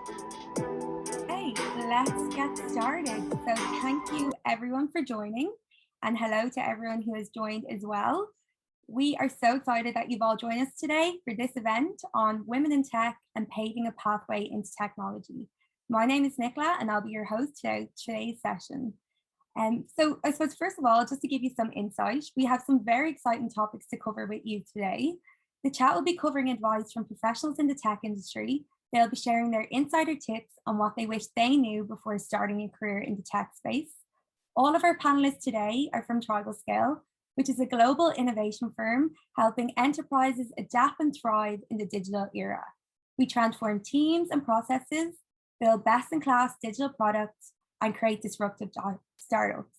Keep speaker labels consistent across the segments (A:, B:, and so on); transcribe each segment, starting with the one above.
A: Okay, let's get started. So thank you everyone for joining, and hello to everyone who has joined as well. We are so excited that you've all joined us today for this event on women in tech and paving a pathway into technology. My name is Nicola and I'll be your host today's session. So I suppose first of all, just to give you some insight, we have some very exciting topics to cover with you today. The chat will be covering advice from professionals in the tech industry. They'll be sharing their insider tips on what they wish they knew before starting a career in the tech space. All of our panelists today are from TribalScale, which is a global innovation firm helping enterprises adapt and thrive in the digital era. We transform teams and processes, build best-in-class digital products, and create disruptive startups.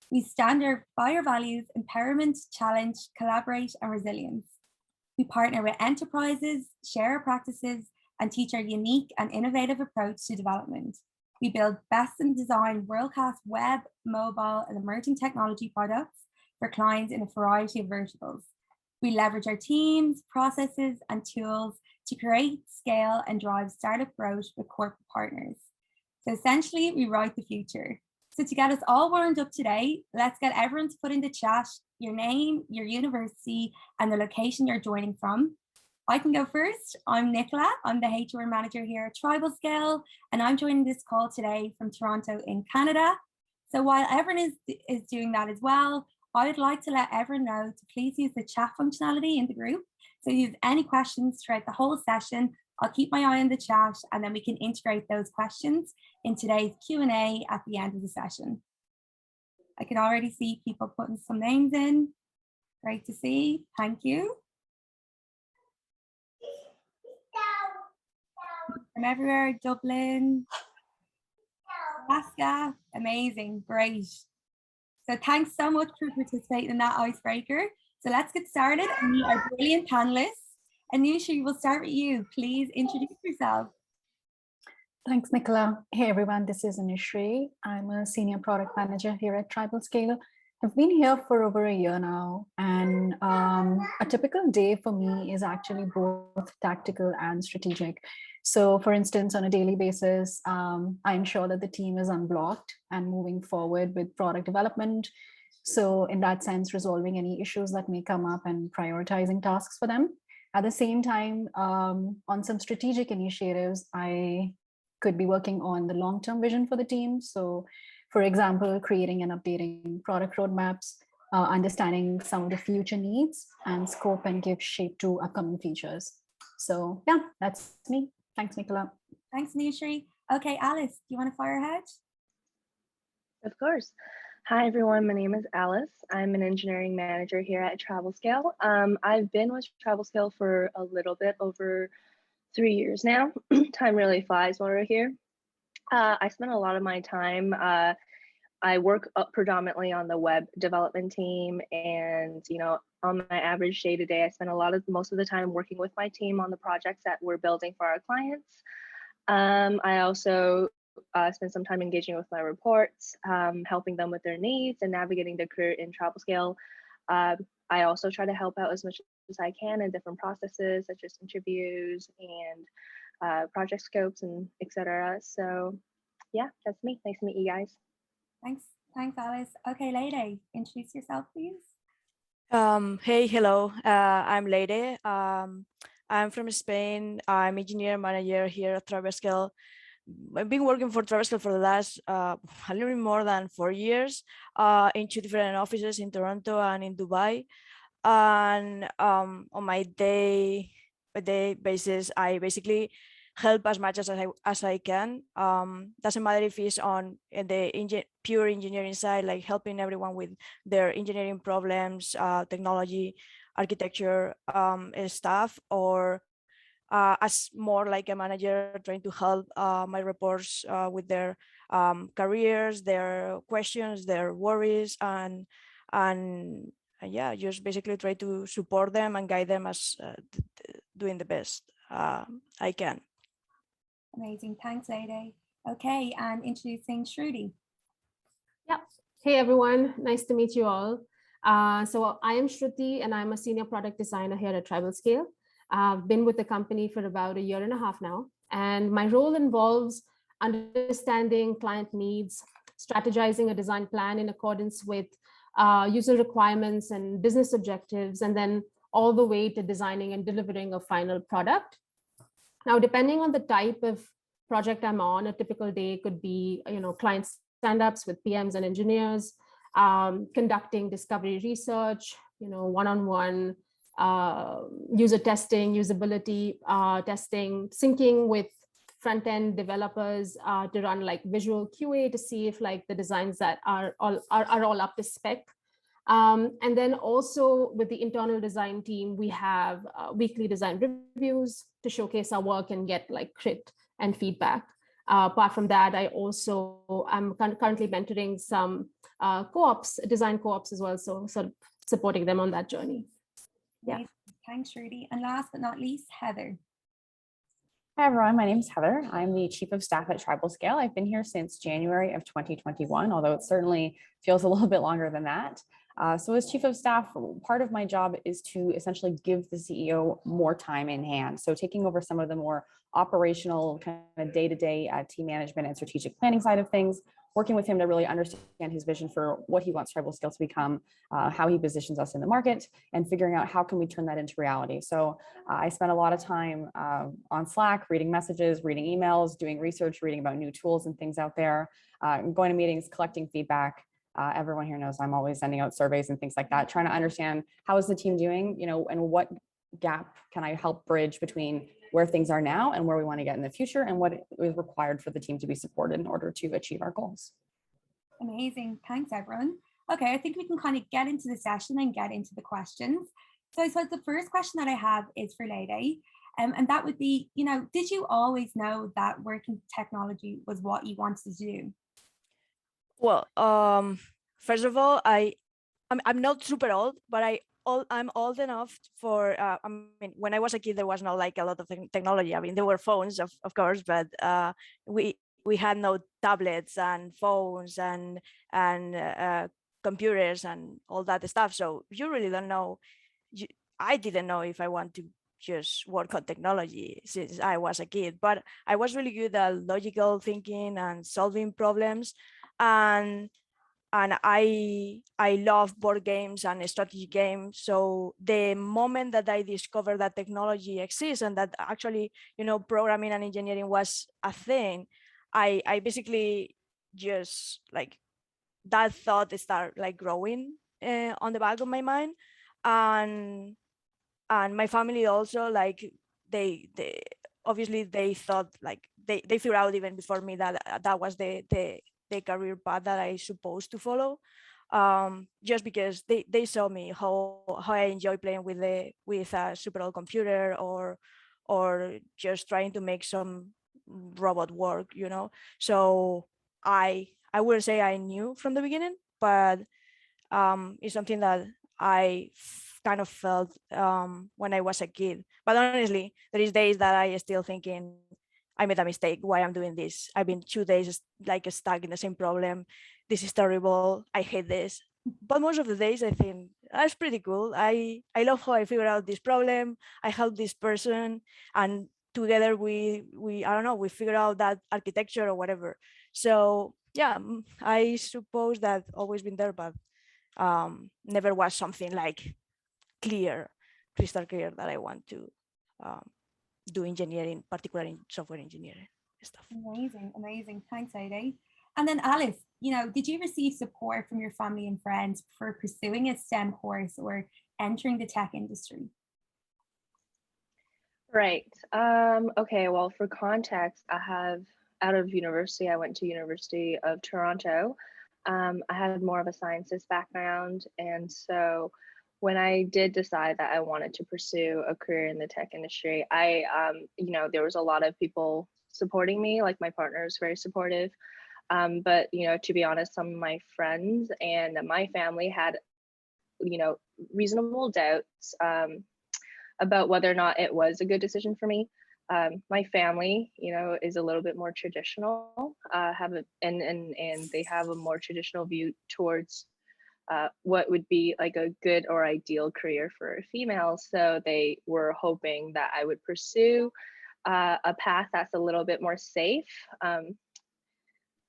A: We stand by our values: empowerment, challenge, collaborate, and resilience. We partner with enterprises, share our practices, and teach our unique and innovative approach to development. We build best in design, world-class web, mobile, and emerging technology products for clients in a variety of verticals. We leverage our teams, processes, and tools to create, scale, and drive startup growth with corporate partners. So essentially, we write the future. So to get us all warmed up today, let's get everyone to put in the chat your name, your university, and the location you're joining from. I can go first. I'm Nicola. I'm the HR manager here at TribalScale, and I'm joining this call today from Toronto in Canada. So while everyone is doing that as well, I would like to let everyone know to please use the chat functionality in the group. So if you have any questions throughout the whole session, I'll keep my eye on the chat and then we can integrate those questions in today's Q&A at the end of the session. I can already see people putting some names in. Great to see. Thank you. From everywhere: Dublin, Alaska. Amazing, great. So thanks so much for participating in that icebreaker. So let's get started and meet our brilliant panelists. Anushree, we'll start with you. Please introduce yourself.
B: Thanks, Nicola. Hey, everyone, this is Anushree. I'm a senior product manager here at TribalScale. I've been here for over a year now, and a typical day for me is actually both tactical and strategic. So for instance, on a daily basis, I ensure that the team is unblocked and moving forward with product development. So in that sense, resolving any issues that may come up and prioritizing tasks for them. At the same time, on some strategic initiatives, I could be working on the long-term vision for the team. So for example, creating and updating product roadmaps, understanding some of the future needs and scope and give shape to upcoming features. So yeah, that's me. Thanks, Nicola.
A: Thanks, Anushree. Okay, Alice, do you want to fire ahead?
C: Of course. Hi, everyone. My name is Alice. I'm an engineering manager here at TribalScale. I've been with TribalScale for a little bit over 3 years now. Time really flies when we're here. I spend a lot of my time. I work predominantly on the web development team, and on my average day to day, I spend most of the time working with my team on the projects that we're building for our clients. I also spend some time engaging with my reports, helping them with their needs and navigating their career in TribalScale. I also try to help out as much as I can in different processes, such as interviews and project scopes and etc. So yeah, that's me. Nice to meet you guys.
A: Thanks, Alice. Okay, Leire, introduce yourself, please.
D: Hey, hello. I'm Leire. I'm from Spain. I'm engineer manager here at TribalScale. I've been working for TribalScale for the last a little bit more than 4 years in 2 different offices in Toronto and in Dubai. And on my day-by-day basis, I basically help as much as I can. Doesn't matter if it's on the pure engineering side, like helping everyone with their engineering problems, technology, architecture stuff, or as more like a manager trying to help my reports with their careers, their questions, their worries, and yeah, just basically try to support them and guide them as doing the best I can.
A: Amazing, thanks, Leire. Okay, and introducing Shruti.
E: Yeah. Hey everyone, nice to meet you all. So I am Shruti and I'm a senior product designer here at TribalScale. I've been with the company for about 1.5 years now, And my role involves understanding client needs, strategizing a design plan in accordance with user requirements and business objectives, and then all the way to designing and delivering a final product. Now, depending on the type of project I'm on, a typical day could be, client stand-ups with PMs and engineers, conducting discovery research, one-on-one user testing, usability testing, syncing with front-end developers to run like visual QA to see if like the designs that are all up to spec. And then also with the internal design team, we have weekly design reviews to showcase our work and get like crit and feedback. Apart from that, I'm currently mentoring some co-ops, design co-ops as well, so sort of supporting them on that journey. Yeah.
A: Thanks, Shruti. And last but not least, Heather.
F: Hi, everyone. My name is Heather. I'm the Chief of Staff at TribalScale. I've been here since January of 2021, although it certainly feels a little bit longer than that. So as Chief of Staff, part of my job is to essentially give the CEO more time in hand. So taking over some of the more operational kind of day-to-day team management and strategic planning side of things, working with him to really understand his vision for what he wants TribalScale to become, how he positions us in the market, and figuring out how can we turn that into reality. So I spent a lot of time on Slack, reading messages, reading emails, doing research, reading about new tools and things out there, going to meetings, collecting feedback. Everyone here knows I'm always sending out surveys and things like that, trying to understand how is the team doing, and what gap can I help bridge between where things are now and where we want to get in the future, and what is required for the team to be supported in order to achieve our goals.
A: Amazing. Thanks, everyone. Okay, I think we can kind of get into the session and get into the questions. So I suppose the first question that I have is for Leire, and that would be, did you always know that working technology was what you wanted to do?
D: Well, first of all, I'm not super old, but I'm old enough for, when I was a kid, there was not like a lot of technology. I mean, there were phones, of course, but we had no tablets and phones and computers and all that stuff. So you really don't know. I didn't know if I want to just work on technology since I was a kid, but I was really good at logical thinking and solving problems. And I love board games and strategy games. So the moment that I discovered that technology exists and that actually, programming and engineering was a thing, I basically just like that thought started like growing on the back of my mind. And my family also, like they obviously they thought like they figured out even before me that was the career path that I supposed to follow, just because they saw me how I enjoy playing with a super old computer or just trying to make some robot work, So I wouldn't say I knew from the beginning, but it's something that I kind of felt when I was a kid. But honestly, there is days that I still thinking, I made a mistake. Why I'm doing this? I've been 2 days like stuck in the same problem. This is terrible. I hate this. But most of the days I think that's pretty cool. I love how I figured out this problem. I helped this person, and together we I don't know, we figured out that architecture or whatever. So yeah, I suppose that always been there, but never was something like crystal clear that I want to do engineering, particularly in software engineering stuff.
A: Amazing. Thanks, Leire. And then Alice, did you receive support from your family and friends for pursuing a STEM course or entering the tech industry?
C: Right. Okay, well, for context, out of university, I went to University of Toronto. I had more of a sciences background, and so when I did decide that I wanted to pursue a career in the tech industry, there was a lot of people supporting me, like my partner is very supportive. But, to be honest, some of my friends and my family had, reasonable doubts about whether or not it was a good decision for me. My family, is a little bit more traditional, and they have a more traditional view towards what would be like a good or ideal career for a female. So they were hoping that I would pursue a path that's a little bit more safe,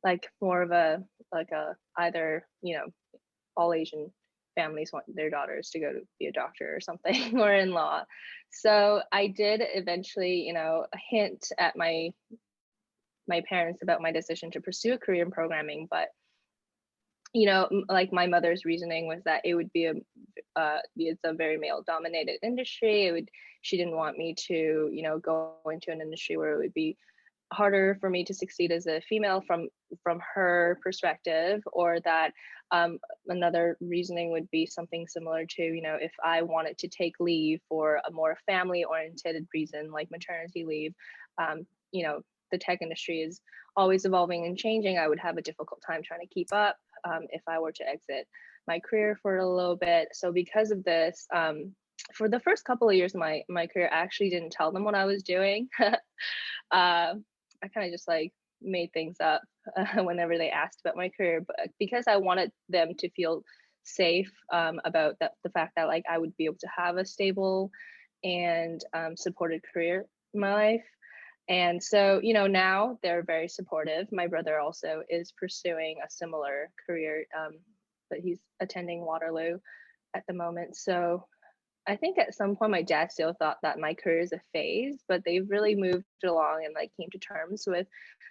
C: like more of a either, you know, all Asian families want their daughters to go to be a doctor or something or in law. So I did eventually, you know, hint at my parents about my decision to pursue a career in programming, but you know, like my mother's reasoning was that it would be it's a very male dominated industry. She didn't want me to, you know, go into an industry where it would be harder for me to succeed as a female from her perspective, or that another reasoning would be something similar to, you know, if I wanted to take leave for a more family oriented reason like maternity leave, you know, the tech industry is always evolving and changing. I would have a difficult time trying to keep up if I were to exit my career for a little bit. So because of this, for the first couple of years of my career, I actually didn't tell them what I was doing. I kind of just like made things up whenever they asked about my career, but because I wanted them to feel safe about the fact that like I would be able to have a stable and supported career in my life. And so, you know, now they're very supportive. My brother also is pursuing a similar career, but he's attending Waterloo at the moment. So I think at some point my dad still thought that my career is a phase, but they've really moved along and like came to terms with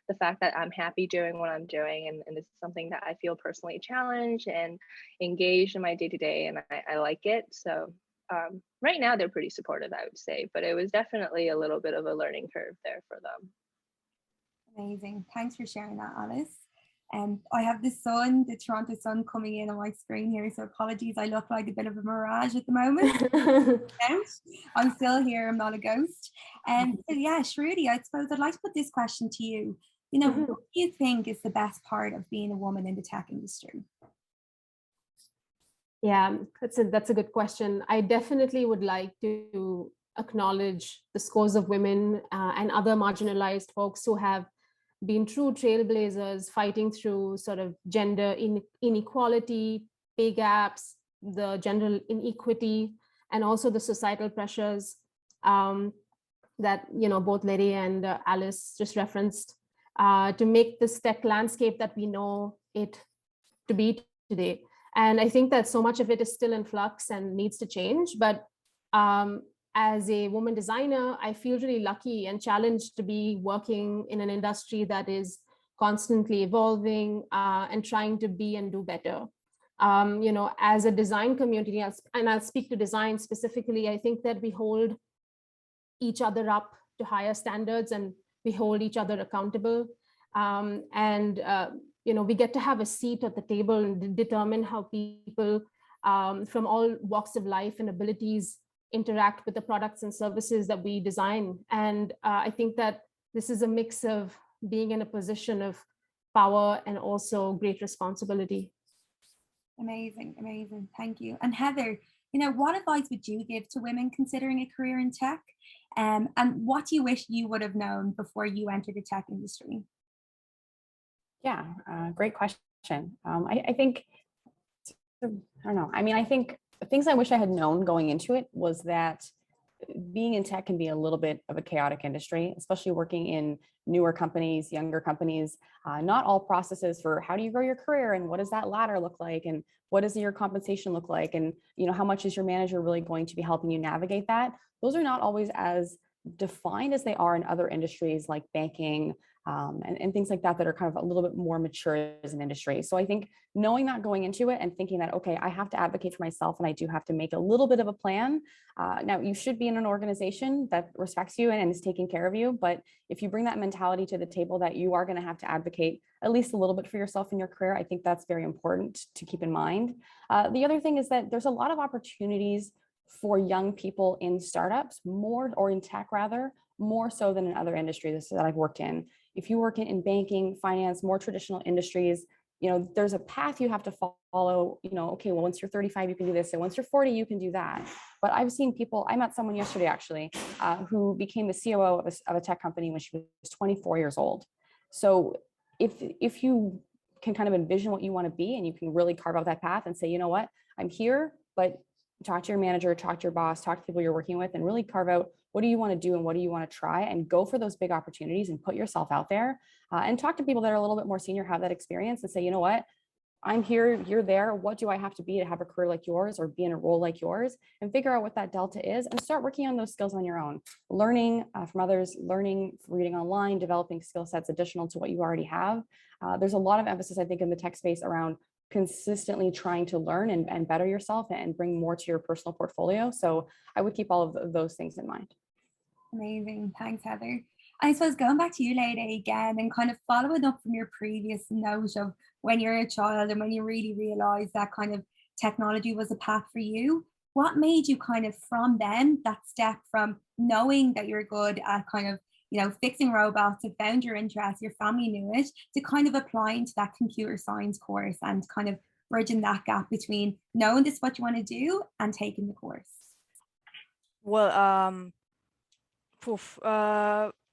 C: the fact that I'm happy doing what I'm doing, and this is something that I feel personally challenged and engaged in my day-to-day, and I like it. So right now they're pretty supportive, I would say, but it was definitely a little bit of a learning curve there for them.
A: Amazing. Thanks for sharing that, Alice. I have the Toronto sun coming in on my screen here, so apologies, I look like a bit of a mirage at the moment. I'm still here, I'm not a ghost. So yeah, Shruti, I suppose I'd like to put this question to you. You know, what do you think is the best part of being a woman in the tech industry?
E: Yeah, that's a good question. I definitely would like to acknowledge the scores of women and other marginalized folks who have been true trailblazers fighting through sort of gender inequality, pay gaps, the general inequity, and also the societal pressures that, you know, both Leire and Alice just referenced to make this tech landscape that we know it to be today. And I think that so much of it is still in flux and needs to change. But as a woman designer, I feel really lucky and challenged to be working in an industry that is constantly evolving and trying to be and do better. You know, as a design community, and I'll speak to design specifically, I think that we hold each other up to higher standards and we hold each other accountable. You know, we get to have a seat at the table and determine how people from all walks of life and abilities interact with the products and services that we design. And I think that this is a mix of being in a position of power and also great responsibility.
A: Amazing, amazing. Thank you. And Heather, you know, what advice would you give to women considering a career in tech? And what do you wish you would have known before you entered the tech industry?
F: Yeah, great question. I think, I don't know. I mean, I think the things I wish I had known going into it was that being in tech can be a little bit of a chaotic industry, especially working in newer companies, younger companies. Not all processes for how do you grow your career and what does that ladder look like and what does your compensation look like, and you know, how much is your manager really going to be helping you navigate that? Those are not always as defined as they are in other industries like banking, and things like that are kind of a little bit more mature as an industry. So I think knowing that going into it and thinking that, okay, I have to advocate for myself and I do have to make a little bit of a plan. Now, you should be in an organization that respects you and is taking care of you. But if you bring that mentality to the table that you are going to have to advocate at least a little bit for yourself in your career, I think that's very important to keep in mind. The other thing is that there's a lot of opportunities for young people in startups, or in tech rather, more so than in other industries that I've worked in. If you work in banking, finance, more traditional industries, you know, there's a path you have to follow, you know, okay, well, once you're 35, you can do this. And once you're 40, you can do that. But I've seen people, I met someone yesterday actually, who became the COO of a tech company when she was 24 years old. So if you can kind of envision what you want to be and you can really carve out that path and say, you know what, I'm here, but talk to your manager, talk to your boss, talk to people you're working with, and really carve out what do you want to do and what do you want to try, and go for those big opportunities and put yourself out there, and talk to people that are a little bit more senior, have that experience, and say, you know what, I'm here, you're there. What do I have to be to have a career like yours or be in a role like yours? And figure out what that delta is and start working on those skills on your own. Learning from others, learning, reading online, developing skill sets additional to what you already have. There's a lot of emphasis, I think, in the tech space around consistently trying to learn and better yourself and bring more to your personal portfolio. So I would keep all of those things in mind.
A: Amazing. Thanks, Heather. I suppose going back to you, Leire, again, and kind of following up from your previous note of when you're a child and when you really realized that kind of technology was a path for you, what made you kind of from then, that step from knowing that you're good at kind of, you know, fixing robots, it found your interest, your family knew it, to kind of applying to that computer science course and kind of bridging that gap between knowing this is what you want to do and taking the course?
D: Well,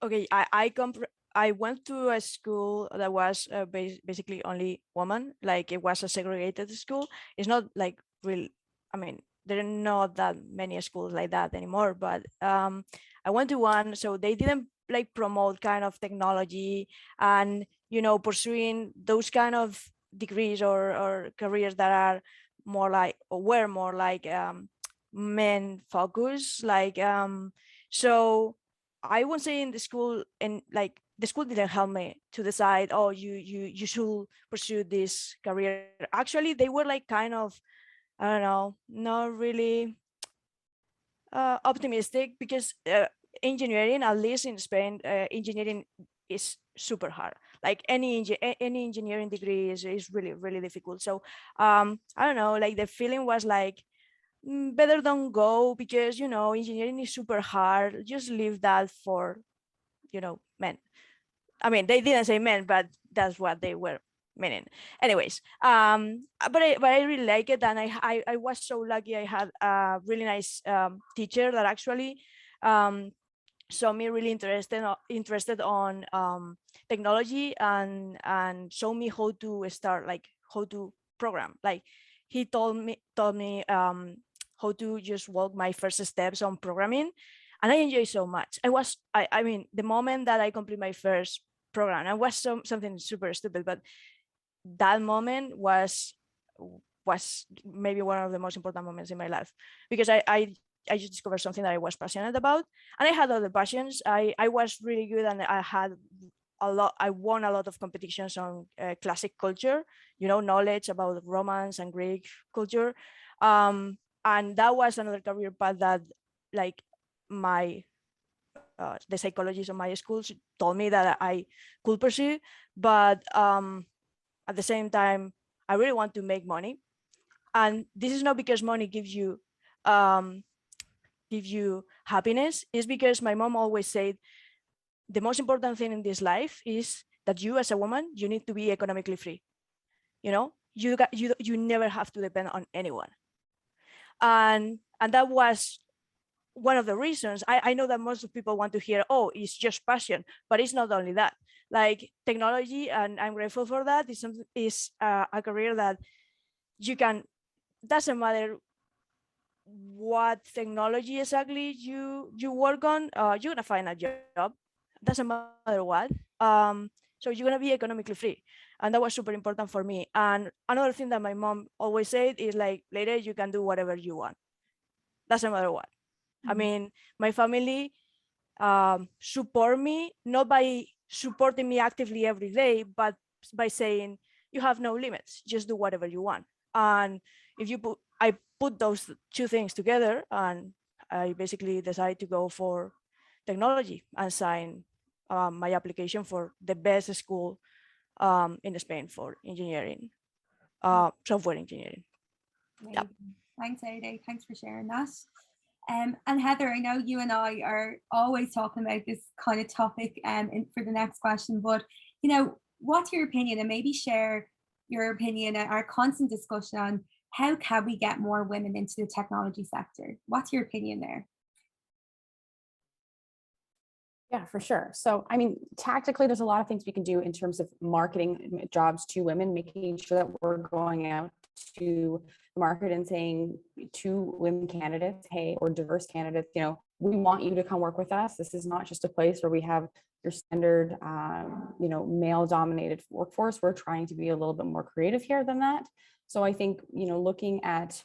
D: okay, I went to a school that was basically only women, like it was a segregated school. It's not like real, I mean, there are not that many schools like that anymore, but I went to one, so they didn't like promote kind of technology and, you know, pursuing those kind of degrees or careers that are more like, or were more like men focused, like, so I won't say in the school, and like the school didn't help me to decide, oh, you should pursue this career. Actually, they were like kind of, I don't know, not really optimistic, because engineering, at least in Spain, engineering is super hard. Like any engineering degree is really, really difficult. So I don't know, like the feeling was like, better don't go, because, you know, engineering is super hard. Just leave that for, you know, men. I mean, they didn't say men, but that's what they were meaning. Anyways, but I really like it, and I was so lucky. I had a really nice teacher that actually saw me really interested on technology, and showed me how to start, like how to program. Like he told me how to just walk my first steps on programming, and I enjoy so much. I mean, the moment that I complete my first program, I was something super stupid, but that moment was maybe one of the most important moments in my life, because I just discovered something that I was passionate about, and I had other passions. I was really good, and I won a lot of competitions on classic culture, you know, knowledge about Romance and Greek culture. And that was another career path that, like, my the psychologists of my school told me that I could pursue. But at the same time, I really want to make money. And this is not because money gives you happiness. It's because my mom always said, the most important thing in this life is that you, as a woman, you need to be economically free. You know, you never have to depend on anyone. And that was one of the reasons. I know that most of people want to hear, oh, it's just passion, but it's not only that. Like technology, and I'm grateful for that, is a career that you can, doesn't matter what technology exactly you work on, you're gonna find a job, doesn't matter what. So you're gonna be economically free, and that was super important for me. And another thing that my mom always said is like, later you can do whatever you want, doesn't matter what. I mean, my family support me, not by supporting me actively every day, but by saying, you have no limits, just do whatever you want. And if I put those two things together, and I basically decided to go for technology and sign my application for the best school in Spain for engineering, software engineering.
A: Yeah. Thanks, Leire. Thanks for sharing that. And Heather, I know you and I are always talking about this kind of topic for the next question, but, you know, what's your opinion, and maybe share your opinion, our constant discussion on how can we get more women into the technology sector? What's your opinion there?
F: Yeah, for sure. So, I mean, tactically, there's a lot of things we can do in terms of marketing jobs to women, making sure that we're going out to the market and saying to women candidates, hey, or diverse candidates, you know, we want you to come work with us. This is not just a place where we have your standard, male dominated workforce. We're trying to be a little bit more creative here than that. So I think, looking at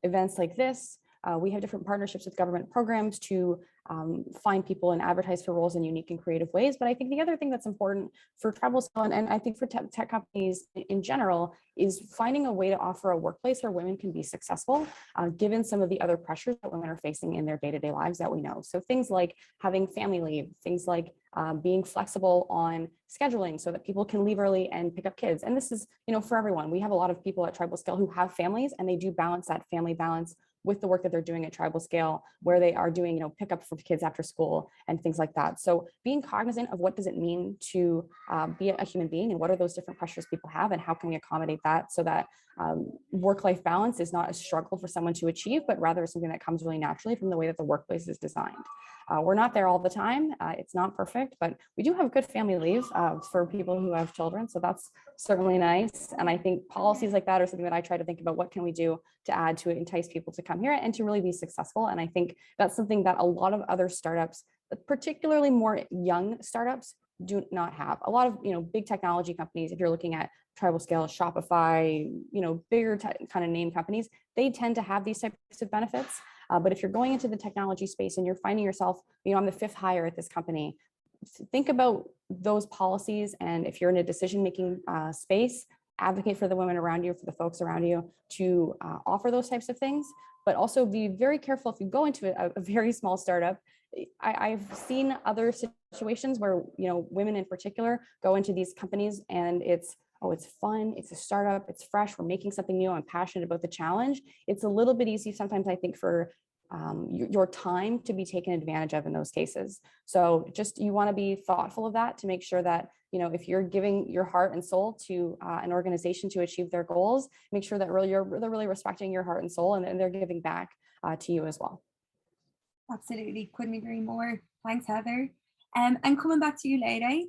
F: events like this, we have different partnerships with government programs to find people and advertise for roles in unique and creative ways. But I think the other thing that's important for TribalScale, and I think for tech companies in general, is finding a way to offer a workplace where women can be successful, given some of the other pressures that women are facing in their day-to-day lives that we know. So things like having family leave, things like being flexible on scheduling so that people can leave early and pick up kids. And this is, for everyone. We have a lot of people at TribalScale who have families, and they do balance that family balance with the work that they're doing at TribalScale, where they are doing, pickup for kids after school and things like that. So being cognizant of what does it mean to be a human being, and what are those different pressures people have, and how can we accommodate that so that work-life balance is not a struggle for someone to achieve, but rather something that comes really naturally from the way that the workplace is designed. We're not there all the time. It's not perfect, but we do have good family leave for people who have children. So that's certainly nice. And I think policies like that are something that I try to think about. What can we do to add to entice people to come here and to really be successful? And I think that's something that a lot of other startups, particularly more young startups, do not have. A lot of big technology companies, if you're looking at TribalScale, Shopify, bigger kind of name companies, they tend to have these types of benefits. But if you're going into the technology space and you're finding yourself, I'm the 5th hire at this company, think about those policies. And if you're in a decision-making space, advocate for the women around you, for the folks around you to offer those types of things. But also be very careful if you go into a very small startup. I've seen other situations where, women in particular go into these companies and it's fun, it's a startup, it's fresh, we're making something new, I'm passionate about the challenge. It's a little bit easy sometimes, I think, for your time to be taken advantage of in those cases. So just, you want to be thoughtful of that to make sure that, if you're giving your heart and soul to an organization to achieve their goals, make sure that they're really respecting your heart and soul, and they're giving back to you as well.
A: Absolutely, couldn't agree more. Thanks, Heather. And coming back to you, Leire,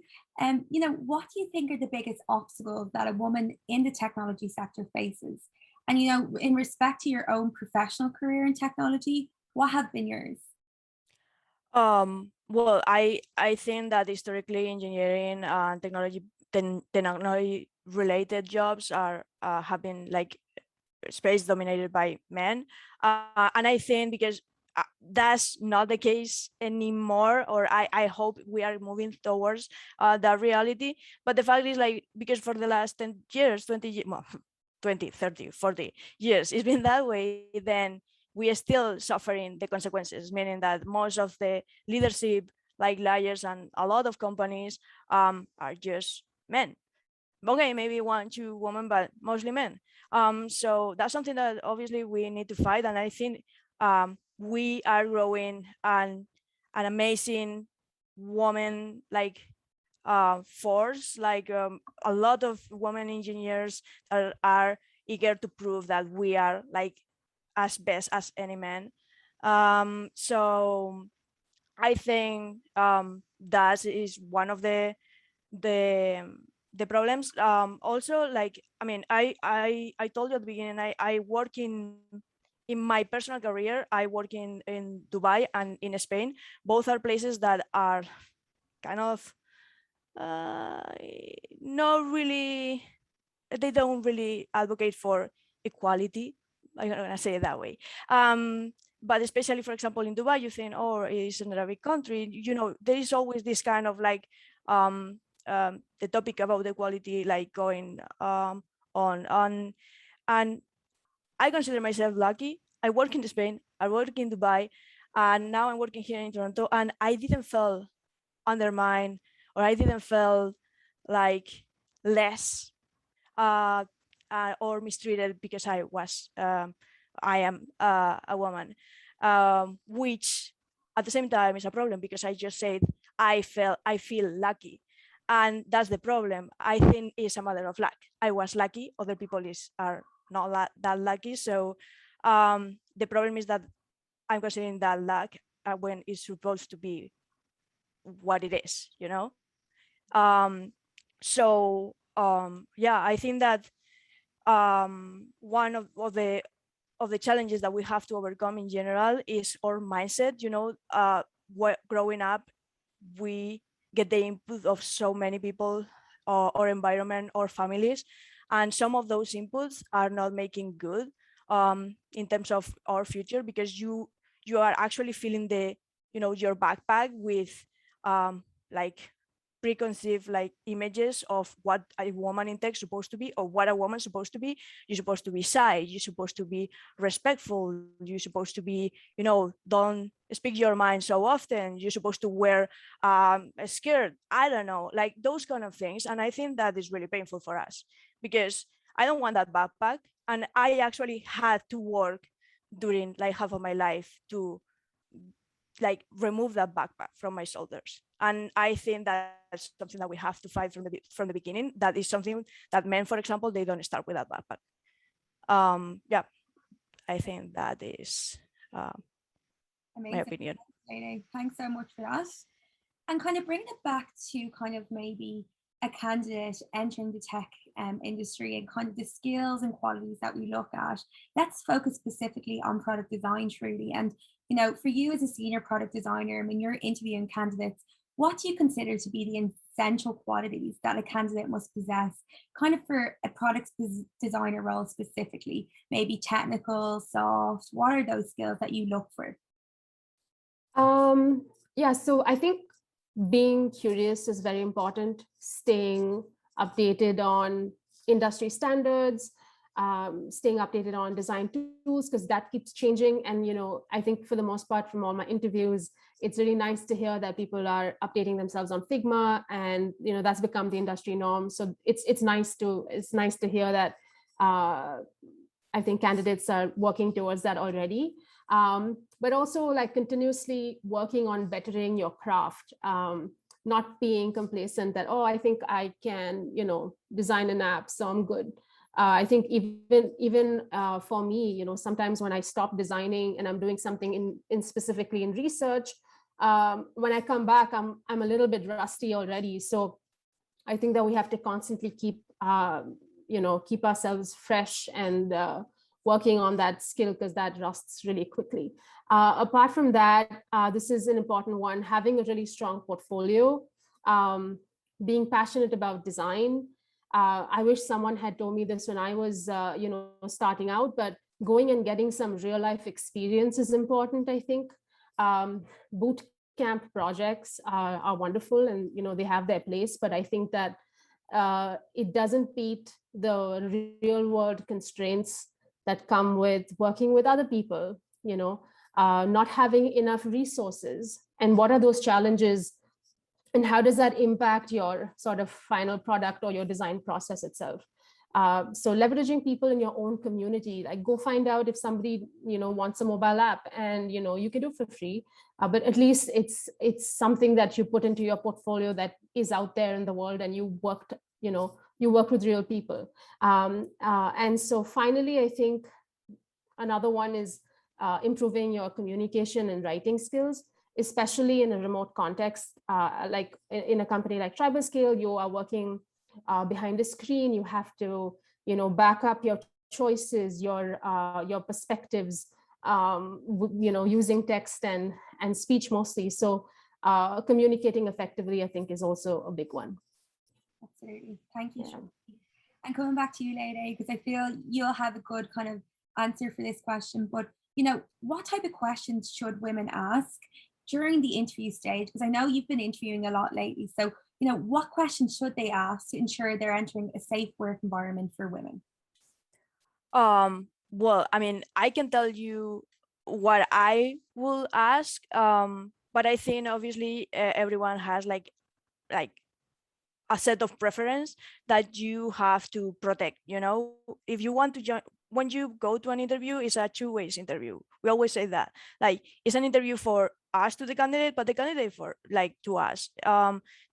A: what do you think are the biggest obstacles that a woman in the technology sector faces? And, in respect to your own professional career in technology, what have been yours?
D: Well, I think that historically engineering and technology related jobs have been like space dominated by men. And I think because that's not the case anymore, or I hope we are moving towards that reality. But the fact is, like, because for the last 10 years, 20, 30, 40 years, it's been that way, then we are still suffering the consequences, meaning that most of the leadership, like Leire and a lot of companies, are just men. Okay, maybe 1-2 women, but mostly men. So that's something that obviously we need to fight. And I think we are growing an amazing woman force, a lot of women engineers are eager to prove that we are like as best as any man. So I think that is one of the problems. Also, like, I mean, I told you at the beginning, I work in my personal career, I work in Dubai and in Spain. Both are places that are kind of not really, they don't really advocate for equality. I'm gonna say it that way. But especially, for example, in Dubai, you think, oh, it's an Arabic country. There is always this kind of like the topic about equality, like going on. And I consider myself lucky. I work in Spain, I work in Dubai, and now I'm working here in Toronto, and I didn't feel undermined, or I didn't feel like less or mistreated because I am a woman, which at the same time is a problem, because I just said I feel lucky, and that's the problem. I think it's a matter of luck. I was lucky, other people are not that lucky. So the problem is that I'm considering that luck when it's supposed to be what it is, So yeah, I think that one of the of the challenges that we have to overcome in general is our mindset. Growing up, we get the input of so many people or environment or families, and some of those inputs are not making good in terms of our future, because you are actually filling your backpack with like preconceived like images of what a woman in tech is supposed to be, or what a woman's supposed to be. You're supposed to be shy, you're supposed to be respectful, you're supposed to be, don't speak your mind so often, you're supposed to wear a skirt, I don't know, like those kind of things. And I think that is really painful for us, because I don't want that backpack. And I actually had to work during like half of my life to like remove that backpack from my shoulders. And I think that's something that we have to fight from the beginning. That is something that men, for example, they don't start with that backpack. Yeah, I think that is my opinion.
A: Thanks so much for that. And kind of bringing it back to kind of maybe a candidate entering the tech industry and kind of the skills and qualities that we look at, let's focus specifically on product design, Shruti. And, for you as a senior product designer, I mean, you're interviewing candidates, what do you consider to be the essential qualities that a candidate must possess kind of for a product designer role specifically, maybe technical, soft, what are those skills that you look for?
E: Yeah, so I think being curious is very important, staying updated on industry standards, staying updated on design tools, because that keeps changing. And, I think for the most part from all my interviews, it's really nice to hear that people are updating themselves on Figma, and, that's become the industry norm. So it's nice to hear that I think candidates are working towards that already. But also like continuously working on bettering your craft, not being complacent that, oh, I think I can, design an app, so I'm good. I think even for me, sometimes when I stop designing and I'm doing something in specifically in research, when I come back, I'm a little bit rusty already. So I think that we have to constantly keep ourselves fresh and working on that skill, because that rusts really quickly. Apart from that, this is an important one, having a really strong portfolio, being passionate about design. I wish someone had told me this when I was, starting out, but going and getting some real life experience is important, I think. Boot camp projects are wonderful, and, they have their place, but I think that it doesn't beat the real world constraints that come with working with other people, not having enough resources, and what are those challenges, and how does that impact your sort of final product or your design process itself. So leveraging people in your own community, like go find out if somebody, wants a mobile app, and, you can do for free, but at least it's something that you put into your portfolio that is out there in the world, and you work with real people. And so finally, I think another one is improving your communication and writing skills, especially in a remote context, like in a company like TribalScale. You are working behind a screen. You have to, back up your choices, your perspectives, using text and speech mostly. So communicating effectively, I think, is also a big one.
A: Absolutely. Thank you, Shruti. And coming back to you, Leire, because I feel you'll have a good kind of answer for this question, but what type of questions should women ask during the interview stage? Because I know you've been interviewing a lot lately. So, what questions should they ask to ensure they're entering a safe work environment for women?
D: Well, I mean, I can tell you what I will ask, but I think obviously everyone has like a set of preference that you have to protect. If you want to join, when you go to an interview, it's a two-way interview. We always say that, like, it's an interview for us to the candidate, but the candidate for to us.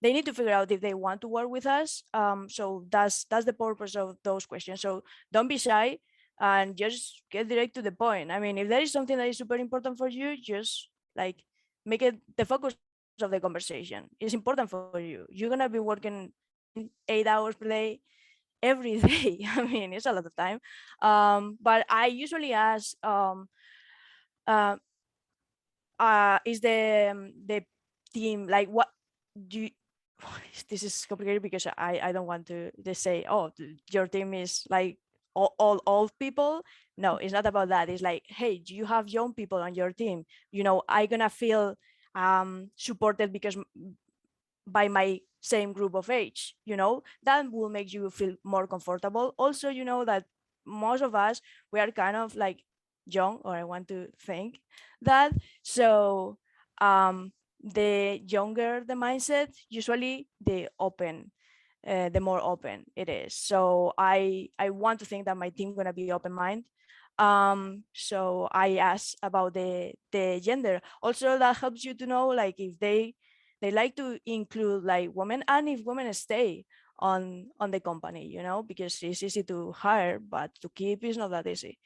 D: They need to figure out if they want to work with us. So that's the purpose of those questions. So don't be shy and just get direct to the point. I mean, if there is something that is super important for you, just like make it the focus of the conversation. It's important for you. You're gonna be working 8 hours per day, every day. I mean, it's a lot of time. But I usually ask, uh, is the team like, what do you, this is complicated because I don't want to just say, oh, your team is like all old people. No, it's not about that. It's like, hey, do you have young people on your team? You know, I gonna feel supported because by my same group of age, you know, that will make you feel more comfortable. Also, you know, that most of us, we are kind of like young, or I want to think that. So the younger the mindset, usually the more open it is. So I want to think that my team gonna be open mind. So I ask about the gender. Also, that helps you to know, like, if they like to include like women, and if women stay on the company, you know, because it's easy to hire, but to keep is not that easy.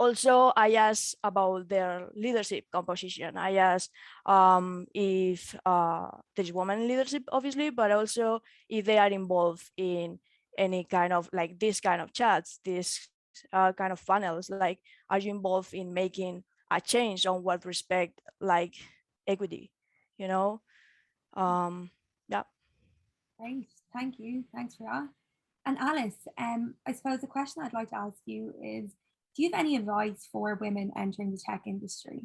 D: Also, I asked about their leadership composition. I asked if there's women in leadership, obviously, but also if they are involved in any kind of like this kind of chats, this kind of panels. Like, are you involved in making a change on what respect like equity? You know, yeah.
A: Great, thank you. Thanks for that. And Alice, I suppose the question I'd like to ask you is, do you have any advice for women entering the tech industry?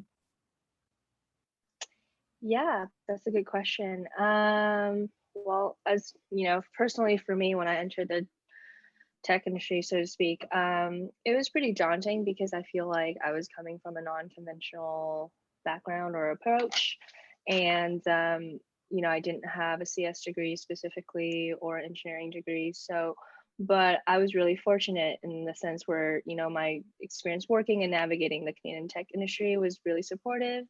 C: Yeah, that's a good question. Well, as you know, personally for me, when I entered the tech industry, so to speak, it was pretty daunting because I feel like I was coming from a non-conventional background or approach, and you know, I didn't have a CS degree specifically or engineering degree, so. But I was really fortunate in the sense where, you know, my experience working and navigating the Canadian tech industry was really supportive.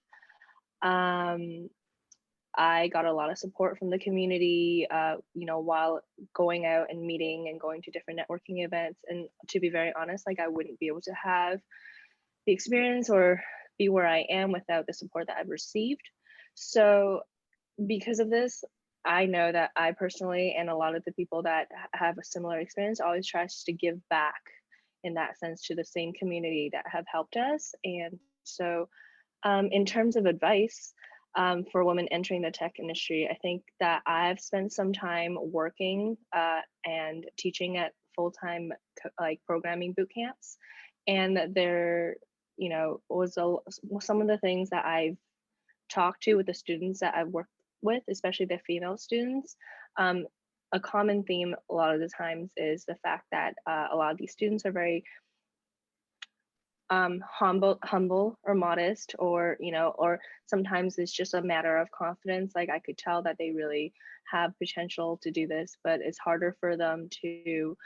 C: Um, I got a lot of support from the community, you know, while going out and meeting and going to different networking events. And to be very honest, like I wouldn't be able to have the experience or be where I am without the support that I've received. So because of this, I know that I personally and a lot of the people that have a similar experience always tries to give back in that sense to the same community that have helped us. And so in terms of advice for women entering the tech industry, I think that I've spent some time working and teaching at full-time like programming boot camps, and there, you know, was some of the things that I've talked to with the students that I've worked with, especially the female students. A common theme a lot of the times is the fact that a lot of these students are very humble or modest, or you know, or sometimes it's just a matter of confidence. Like I could tell that they really have potential to do this, but it's harder for them to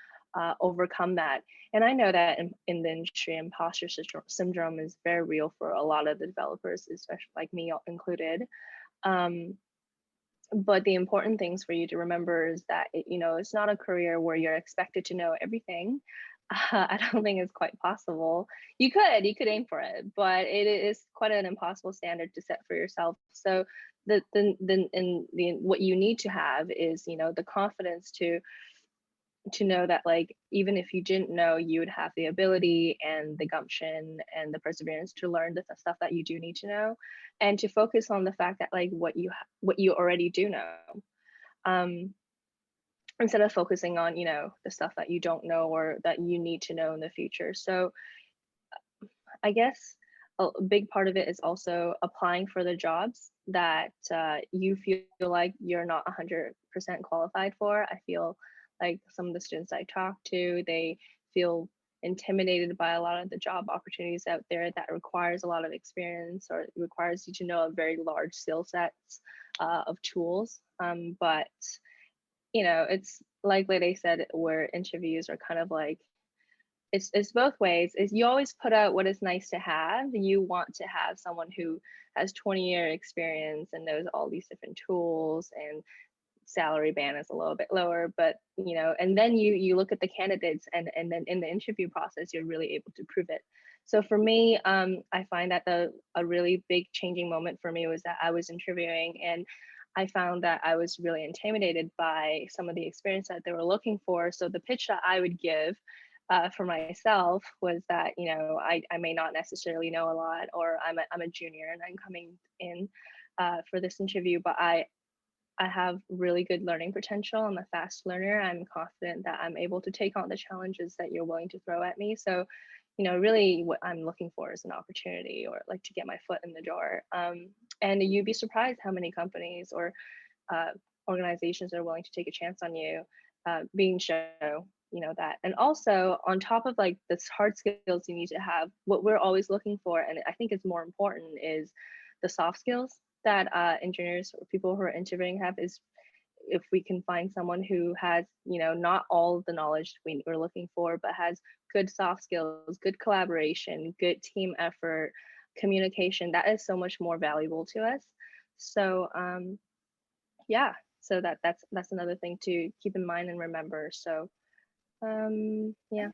C: overcome that. And I know that in the industry, imposter syndrome is very real for a lot of the developers, especially like me included. um, but the important things for you to remember is that you know, it's not a career where you're expected to know everything. I don't think it's quite possible. You could aim for it, but it is quite an impossible standard to set for yourself. So the what you need to have is, you know, the confidence to know that, like, even if you didn't know, you would have the ability and the gumption and the perseverance to learn the stuff that you do need to know, and to focus on the fact that like what you already do know, um, instead of focusing on, you know, the stuff that you don't know or that you need to know in the future. So I guess a big part of it is also applying for the jobs that you feel like you're not 100% qualified for. I feel like some of the students I talk to, they feel intimidated by a lot of the job opportunities out there that requires a lot of experience or requires you to know a very large skill sets of tools. But you know, it's like Leire said, where interviews are kind of like, it's both ways. Is you always put out what is nice to have. You want to have someone who has 20-year experience and knows all these different tools, and salary band is a little bit lower, but you know, and then you look at the candidates, and then in the interview process you're really able to prove it. So for me, I find that a really big changing moment for me was that I was interviewing, and I found that I was really intimidated by some of the experience that they were looking for. So the pitch that I would give for myself was that, you know, I may not necessarily know a lot, or I'm a junior and I'm coming in for this interview, but I have really good learning potential. I'm a fast learner. I'm confident that I'm able to take on the challenges that you're willing to throw at me. So, you know, really what I'm looking for is an opportunity, or like to get my foot in the door. And you'd be surprised how many companies or organizations are willing to take a chance on you, being show, you know, that. And also on top of like this hard skills you need to have, what we're always looking for, and I think is more important, is the soft skills that engineers or people who are interviewing have. Is if we can find someone who has, you know, not all the knowledge we're looking for, but has good soft skills, good collaboration, good team effort, communication, that is so much more valuable to us. So yeah, so that's another thing to keep in mind and remember. So yeah.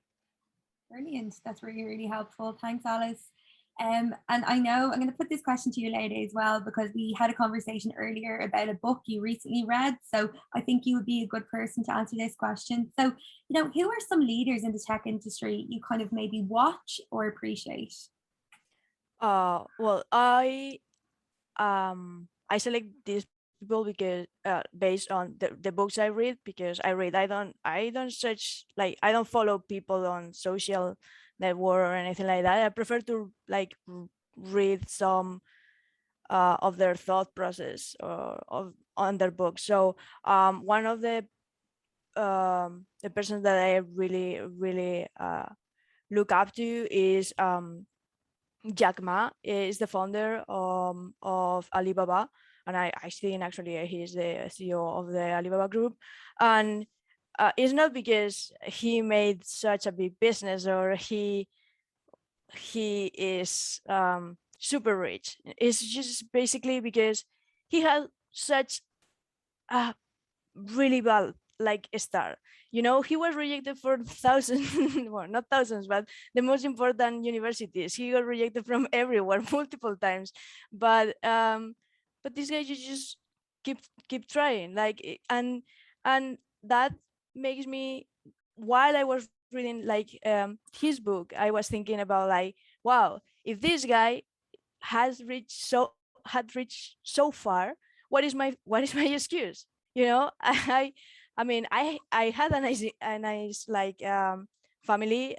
A: Brilliant. That's really, really helpful. Thanks, Alice. And I know I'm going to put this question to you later as well, because we had a conversation earlier about a book you recently read. So I think you would be a good person to answer this question. So, you know, who are some leaders in the tech industry you kind of maybe watch or appreciate?
D: Well, I select these people because based on the books I read, because I don't search, like I don't follow people on social network or anything like that. I prefer to like read some of their thought process or on their books. So one of the persons that I really look up to is Jack Ma. Is the founder of Alibaba, and I think actually he's the CEO of the Alibaba Group. And it's not because he made such a big business or he is super rich. It's just basically because he had such a really bad like star. You know, he was rejected for thousands, well, not thousands, but the most important universities. He got rejected from everywhere multiple times. But this guy just keep trying. Like and that makes me, while I was reading like his book, I was thinking about like, wow, if this guy had reached so far, what is my excuse? You know, I mean, I had a nice like family,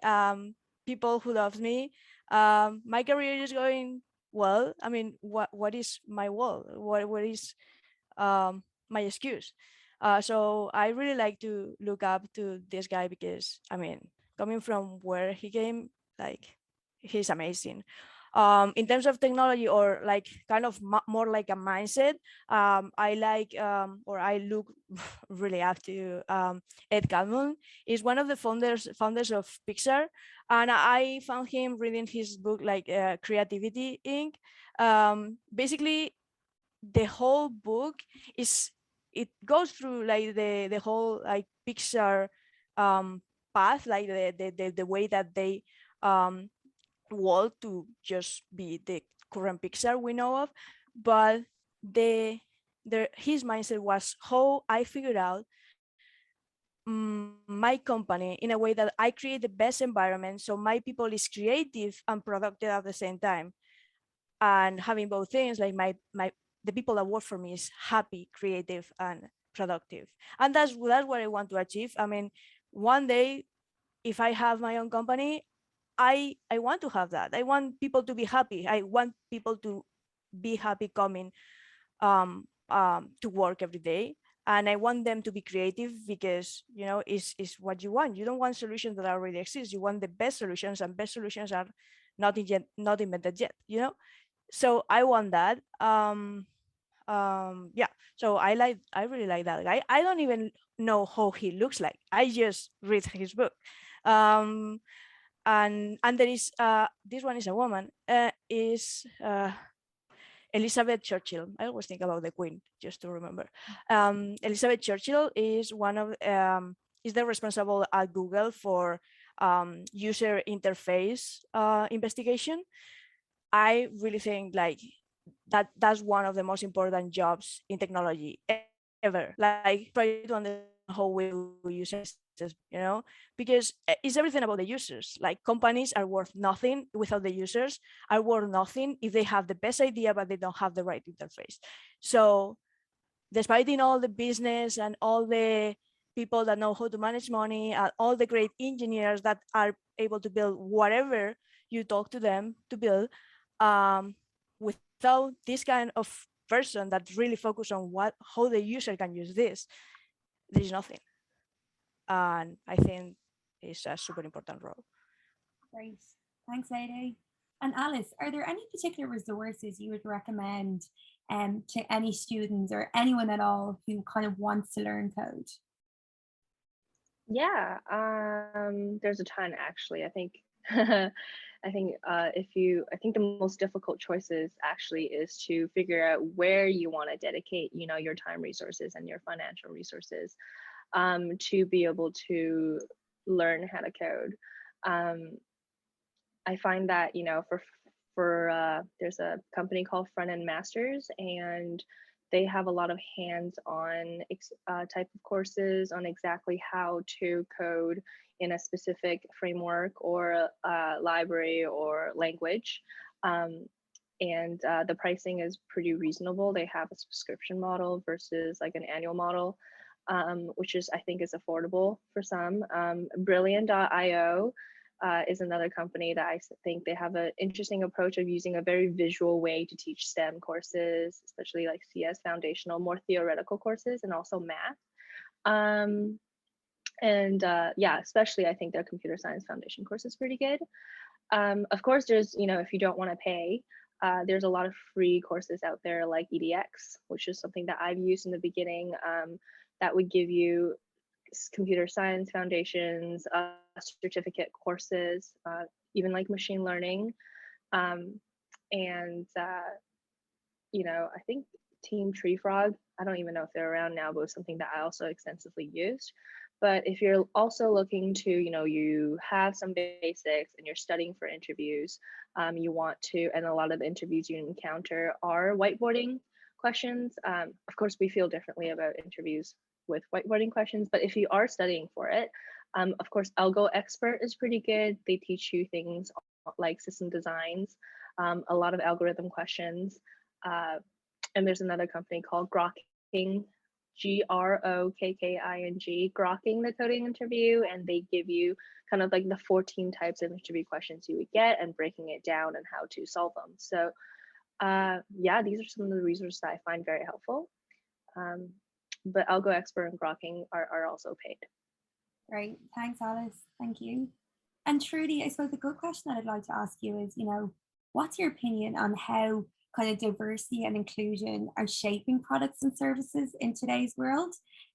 D: people who loves me. My career is going well. I mean, what is my wall? What is my excuse? So I really like to look up to this guy because, I mean, coming from where he came, like he's amazing. In terms of technology, or like kind of more like a mindset, I like or I look really up to Ed Catmull. Is one of the founders of Pixar, and I found him reading his book like Creativity Inc. Basically, the whole book it goes through like the whole like Pixar path, like the way that they want to just be the current Pixar we know of. But his mindset was how I figured out my company in a way that I create the best environment so my people is creative and productive at the same time. And having both things, like the people that work for me is happy, creative, and productive. And that's what I want to achieve. I mean, one day, if I have my own company, I want to have that. I want people to be happy. I want people to be happy coming to work every day. And I want them to be creative because, you know, it's what you want. You don't want solutions that already exist. You want the best solutions, and best solutions are not invented yet, you know? So I want that. Yeah, so I really like that guy. I don't even know how he looks like. I just read his book. And there is this one is a woman, is Elizabeth Churchill. I always think about the Queen just to remember. Elizabeth Churchill is one of is the responsible at Google for user interface investigation. I really think like that's one of the most important jobs in technology ever. Like, try to understand how we use it, because it's everything about the users. Like, companies are worth nothing without the users, are worth nothing if they have the best idea but they don't have the right interface. So despite in all the business and all the people that know how to manage money and all the great engineers that are able to build whatever you talk to them to build, without this kind of person that really focus on how the user can use this, there is nothing. And I think it's a super important role.
A: Great. Thanks, Leire. And Alice, are there any particular resources you would recommend to any students or anyone at all who kind of wants to learn code?
C: Yeah, there's a ton actually. I think I think the most difficult choices actually is to figure out where you want to dedicate, your time resources and your financial resources to be able to learn how to code. I find that, for there's a company called Front End Masters, and they have a lot of hands-on type of courses on exactly how to code in a specific framework or library or language. And the pricing is pretty reasonable. They have a subscription model versus like an annual model, which I think is affordable for some. Brilliant.io is another company that I think they have an interesting approach of using a very visual way to teach STEM courses, especially like CS foundational, more theoretical courses, and also math. Yeah, especially I think their computer science foundation course is pretty good. Of course, there's, if you don't want to pay, there's a lot of free courses out there like EDX, which is something that I've used in the beginning, that would give you computer science foundations, certificate courses, even like machine learning. I think Team Tree Frog, I don't even know if they're around now, but it was something that I also extensively used. But if you're also looking to, you have some basics and you're studying for interviews, you want to, and a lot of the interviews you encounter are whiteboarding questions. Of course, we feel differently about interviews with whiteboarding questions, but if you are studying for it, of course, Algo Expert is pretty good. They teach you things like system designs, a lot of algorithm questions. And there's another company called Grokking, Grokking, Grokking the coding interview, and they give you kind of like the 14 types of interview questions you would get and breaking it down and how to solve them. So yeah, these are some of the resources that I find very helpful. But Algo Expert and Grokking are also paid.
A: Great, thanks, Alice. Thank you. And Shruti, I suppose the good question that I'd like to ask you is, what's your opinion on how kind of diversity and inclusion are shaping products and services in today's world?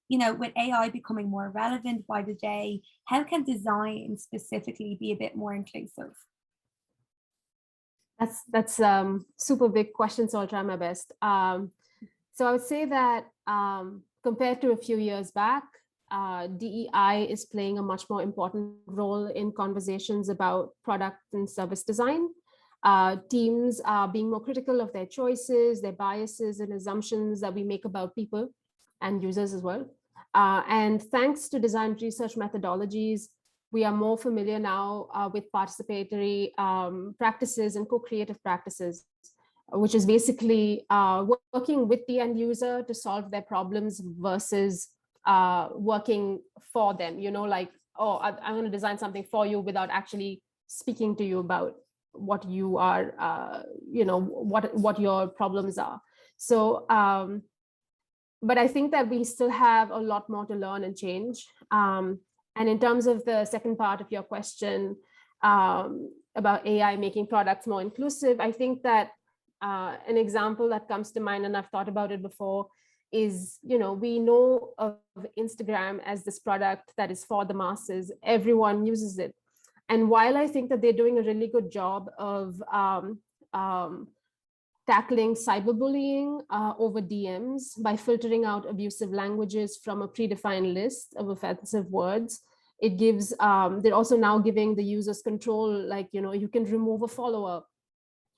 A: With AI becoming more relevant by the day, how can design specifically be a bit more inclusive?
E: That's super big question, so I'll try my best. So I would say that compared to a few years back, DEI is playing a much more important role in conversations about product and service design. Teams are being more critical of their choices, their biases and assumptions that we make about people and users as well. And thanks to design research methodologies, we are more familiar now with participatory practices and co-creative practices, which is basically working with the end user to solve their problems versus working for them, like, oh, I'm going to design something for you without actually speaking to you about what you are, what your problems are. So, but I think that we still have a lot more to learn and change. And in terms of the second part of your question about AI making products more inclusive, I think that an example that comes to mind, and I've thought about it before, is, we know of Instagram as this product that is for the masses. Everyone uses it. And while I think that they're doing a really good job of tackling cyberbullying over DMs by filtering out abusive languages from a predefined list of offensive words, it gives, they're also now giving the users control, like, you can remove a follower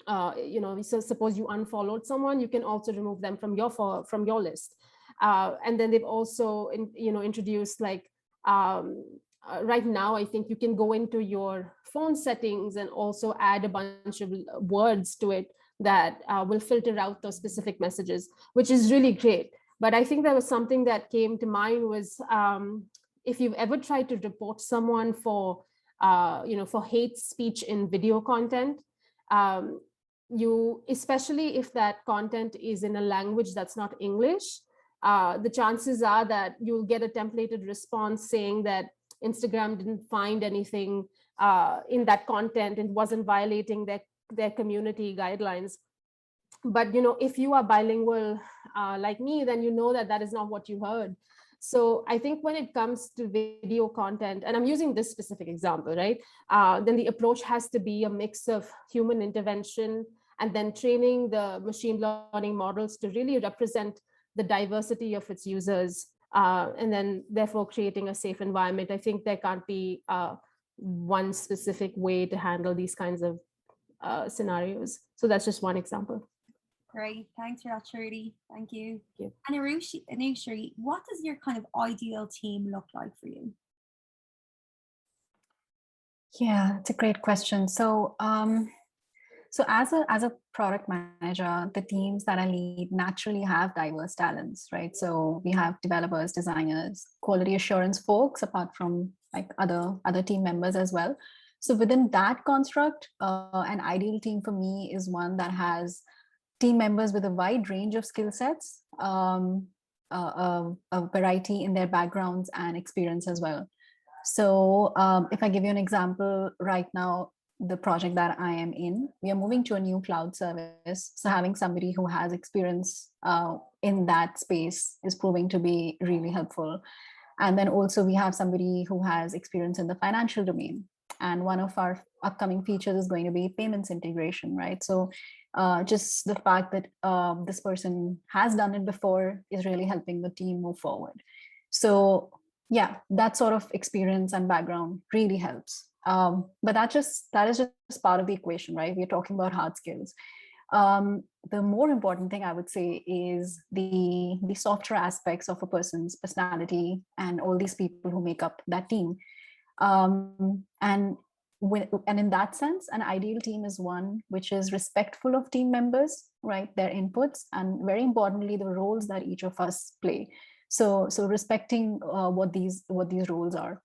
E: so suppose you unfollowed someone, you can also remove them from your list. And then they've also introduced like right now, I think you can go into your phone settings and also add a bunch of words to it that will filter out those specific messages, which is really great. But I think there was something that came to mind was if you've ever tried to report someone for hate speech in video content, especially if that content is in a language that's not English, the chances are that you'll get a templated response saying that Instagram didn't find anything in that content and wasn't violating their community guidelines. But if you are bilingual like me, then you know that is not what you heard. So I think when it comes to video content, and I'm using this specific example, right, then the approach has to be a mix of human intervention and then training the machine learning models to really represent the diversity of its users, and then therefore creating a safe environment. I think there can't be one specific way to handle these kinds of scenarios. So that's just one example.
A: Great, thanks for that, Shruti. Thank you.
E: Thank you.
A: And Anushree, what does your kind of ideal team look like for you?
B: Yeah, it's a great question. So, so as a product manager, the teams that I lead naturally have diverse talents, right? So we have developers, designers, quality assurance folks, apart from like other team members as well. So within that construct, an ideal team for me is one that has team members with a wide range of skill sets, a variety in their backgrounds and experience as well. So if I give you an example, right now, the project that I am in, we are moving to a new cloud service. So having somebody who has experience in that space is proving to be really helpful. And then also we have somebody who has experience in the financial domain. And one of our upcoming features is going to be payments integration, right? So just the fact that this person has done it before is really helping the team move forward. So yeah, that sort of experience and background really helps. But that is just part of the equation, right? We're talking about hard skills. The more important thing I would say is the softer aspects of a person's personality and all these people who make up that team. And in that sense, an ideal team is one which is respectful of team members, right? Their inputs, and very importantly, the roles that each of us play. So respecting what these roles are.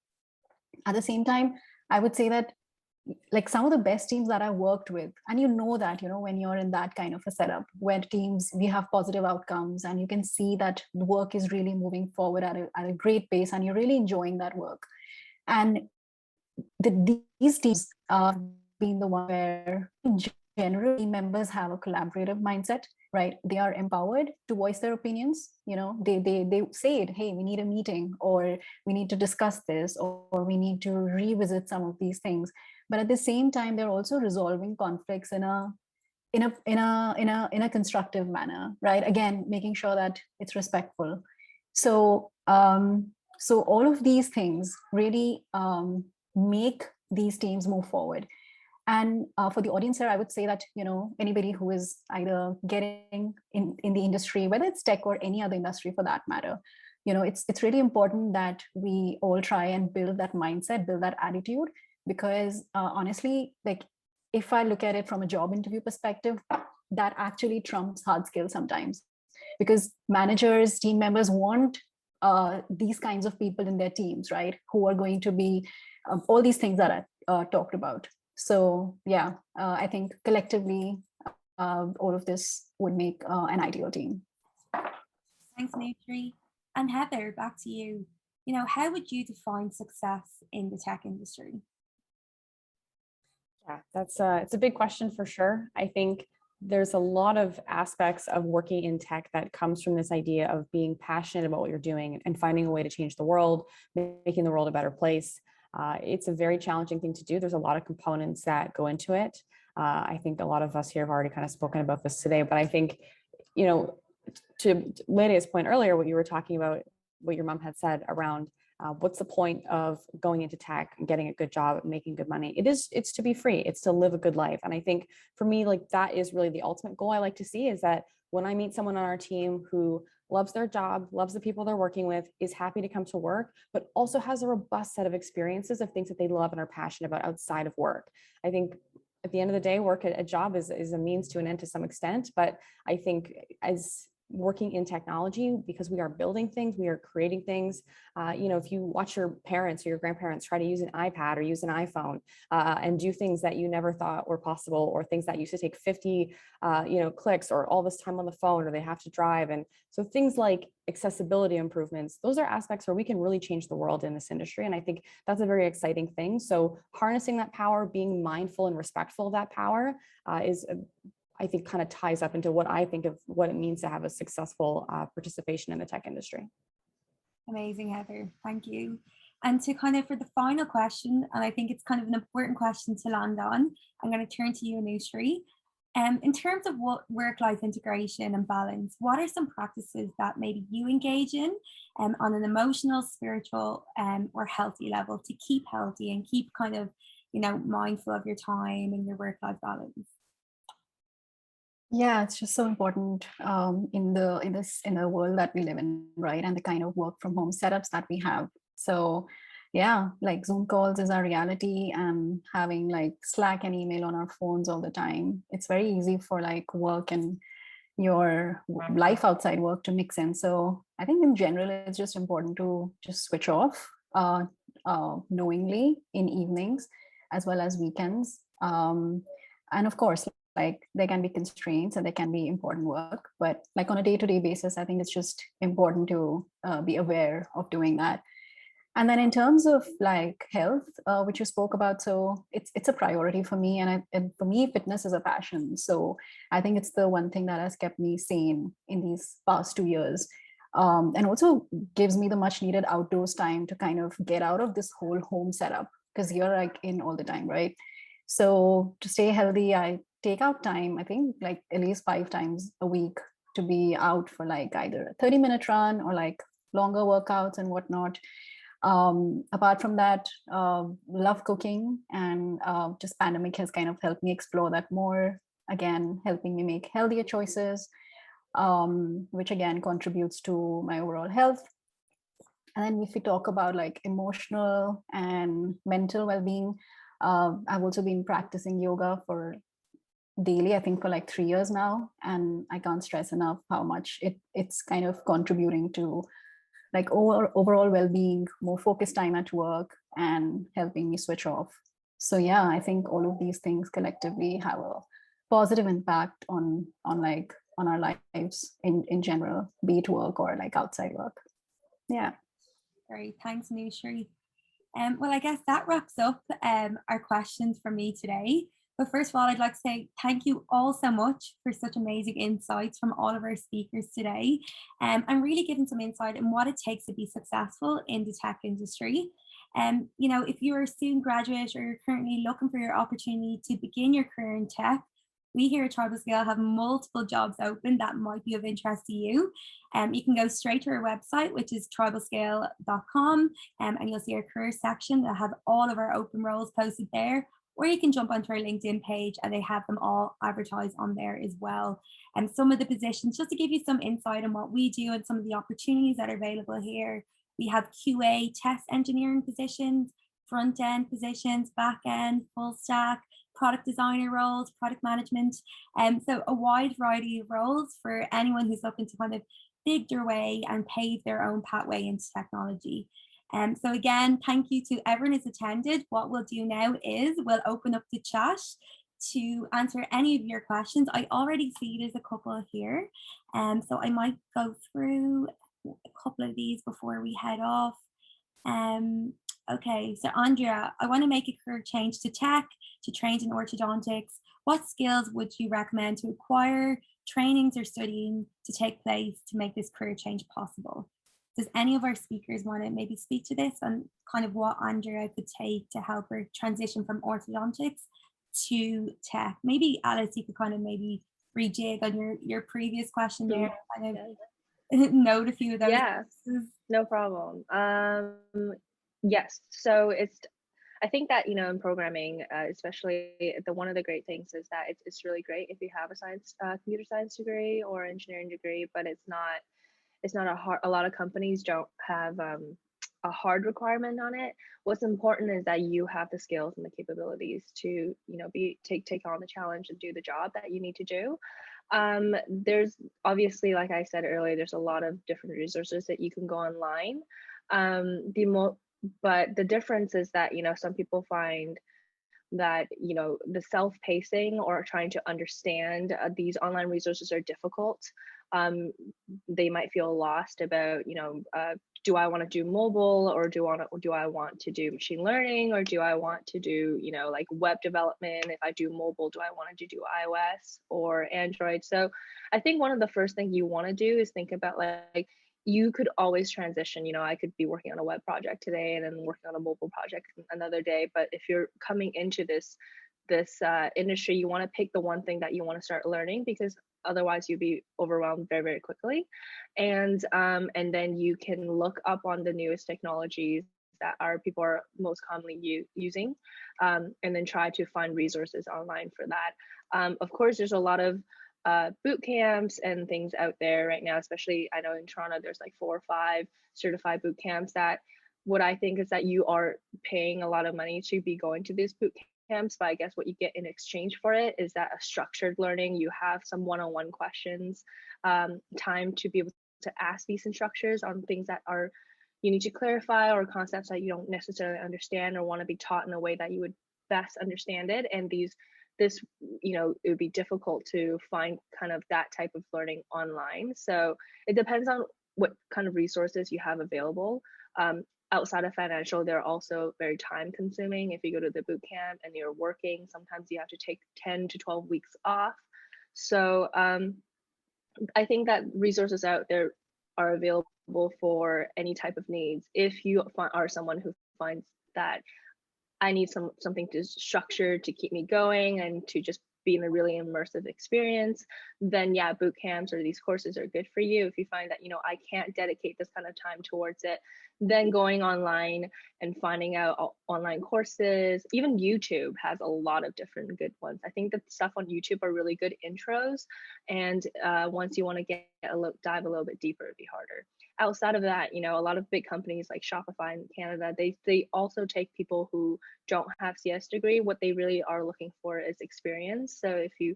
B: At the same time, I would say that like some of the best teams that I worked with, and that, when you're in that kind of a setup where teams, we have positive outcomes and you can see that the work is really moving forward at a great pace and you're really enjoying that work. And these teams are being the one where generally members have a collaborative mindset, right? They are empowered to voice their opinions. They say it, hey, we need a meeting, or we need to discuss this, or we need to revisit some of these things. But at the same time, they're also resolving conflicts in a constructive manner, right? Again, making sure that it's respectful. So all of these things really make these teams move forward. And for the audience here, I would say that, anybody who is either getting in the industry, whether it's tech or any other industry for that matter, it's really important that we all try and build that mindset, build that attitude, because honestly, like if I look at it from a job interview perspective, that actually trumps hard skills sometimes, because managers, team members want these kinds of people in their teams, right? Who are going to be all these things that I talked about. So yeah, I think collectively, all of this would make an ideal team.
A: Thanks, Anushree. And Heather, back to you. How would you define success in the tech industry?
F: Yeah, it's a big question for sure. I think there's a lot of aspects of working in tech that comes from this idea of being passionate about what you're doing and finding a way to change the world, making the world a better place. It's a very challenging thing to do. There's a lot of components that go into it. I think a lot of us here have already kind of spoken about this today, but I think, to Leire's point earlier, what you were talking about, what your mom had said around What's the point of going into tech and getting a good job and making good money? It's to be free. It's to live a good life. And I think for me, like that is really the ultimate goal I like to see, is that when I meet someone on our team who loves their job, loves the people they're working with, is happy to come to work, but also has a robust set of experiences of things that they love and are passionate about outside of work. I think at the end of the day, work at a job is a means to an end to some extent. But I think as working in technology, because we are building things, we are creating things. If you watch your parents or your grandparents try to use an iPad or use an iPhone and do things that you never thought were possible, or things that used to take 50 clicks, or all this time on the phone, or they have to drive. And so things like accessibility improvements, those are aspects where we can really change the world in this industry. And I think that's a very exciting thing. So harnessing that power, being mindful and respectful of that power I think kind of ties up into what I think of what it means to have a successful participation in the tech industry.
A: Amazing, Heather. Thank you. And to kind of, for the final question, and I think it's kind of an important question to land on, I'm going to turn to you, Anushree. In terms of what work-life integration and balance, what are some practices that maybe you engage in on an emotional, spiritual, or healthy level to keep healthy and keep kind of, mindful of your time and your work-life balance?
B: Yeah, it's just so important in the world that we live in, right? And the kind of work from home setups that we have. So yeah, like Zoom calls is our reality, and having like Slack and email on our phones all the time. It's very easy for like work and your life outside work to mix in. So I think in general, it's just important to just switch off knowingly in evenings as well as weekends. And of course, like there can be constraints and there can be important work, but like on a day-to-day basis, I think it's just important to be aware of doing that. And then in terms of like health, which you spoke about, so it's a priority for me, and for me, fitness is a passion. So I think it's the one thing that has kept me sane in these past 2 years, and also gives me the much needed outdoors time to kind of get out of this whole home setup, because you're like in all the time, right? So to stay healthy, I take out time, I think like at least 5 times a week, to be out for like either a 30-minute run or like longer workouts and whatnot. Apart from that, love cooking, and just pandemic has kind of helped me explore that more, again helping me make healthier choices, which again contributes to my overall health. And then if we talk about like emotional and mental well-being, I've also been practicing yoga for daily, I think for like 3 years now, and I can't stress enough how much it's kind of contributing to like overall well-being, more focused time at work, and helping me switch off. So yeah, I think all of these things collectively have a positive impact on our lives in general, be it work or like outside work. Yeah.
A: Great, thanks, Anushree. Well, I guess that wraps up our questions from me today. But first of all, I'd like to say thank you all so much for such amazing insights from all of our speakers today, and really giving some insight on what it takes to be successful in the tech industry. If you are a student graduate or you're currently looking for your opportunity to begin your career in tech, we here at TribalScale have multiple jobs open that might be of interest to you. You can go straight to our website, which is tribalscale.com, and you'll see our career section that have all of our open roles posted there. Or you can jump onto our LinkedIn page and they have them all advertised on there as well. And some of the positions, just to give you some insight on what we do and some of the opportunities that are available here, we have QA test engineering positions, front end positions, back end, full stack, product designer roles, product management. So a wide variety of roles for anyone who's looking to kind of dig their way and pave their own pathway into technology. So again, thank you to everyone who's attended. What we'll do now is we'll open up the chat to answer any of your questions. I already see there's a couple here, so I might go through a couple of these before we head off. Okay, so Andrea, I want to make a career change to tech, to trained in orthodontics. What skills would you recommend to acquire, trainings or studying to take place to make this career change possible? Does any of our speakers want to maybe speak to this and kind of what Andrea could take to help her transition from orthodontics to tech? Maybe Alice, you could kind of maybe rejig on your previous question there. Kind of, note a few of those?
C: Yeah, no problem. Yes, so I think that, in programming, especially one of the great things is that it's really great if you have a computer science degree or engineering degree, but it's not a lot of companies don't have a hard requirement on it. What's important is that you have the skills and the capabilities to, take on the challenge and do the job that you need to do. There's obviously, like I said earlier, there's a lot of different resources that you can go online. But the difference is that, some people find that, the self-pacing or trying to understand these online resources are difficult. They might feel lost about, do I want to do mobile, or do I want to do machine learning, or do I want to do, like web development? If I do mobile, do I want to do iOS or Android? So I think one of the first things you want to do is think about, like, you could always transition. I could be working on a web project today and then working on a mobile project another day. But if you're coming into this industry, you want to pick the one thing that you want to start learning, because otherwise you'll be overwhelmed very, very quickly. And then you can look up on the newest technologies that people are most commonly using, and then try to find resources online for that. Of course, there's a lot of boot camps and things out there right now, especially I know in Toronto there's like 4 or 5 certified boot camps. That what I think is that you are paying a lot of money to be going to these boot camps, but I guess what you get in exchange for it is that a structured learning. You have some one-on-one questions, time to be able to ask these instructors on things that you need to clarify, or concepts that you don't necessarily understand or want to be taught in a way that you would best understand it. And this, it would be difficult to find kind of that type of learning online. So it depends on what kind of resources you have available. Outside of financial, they're also very time consuming. If you go to the boot camp and you're working, sometimes you have to take 10 to 12 weeks off. So I think that resources out there are available for any type of needs. If you are someone who finds that I need something to structure to keep me going and to just be in a really immersive experience, then yeah, boot camps or these courses are good for you. If you find that, I can't dedicate this kind of time towards it, then going online and finding out online courses. Even YouTube has a lot of different good ones. I think that stuff on YouTube are really good intros, and once you want to dive a little bit deeper, it'd be harder. Outside of that, a lot of big companies like Shopify in Canada, they also take people who don't have CS degree. What they really are looking for is experience. So if you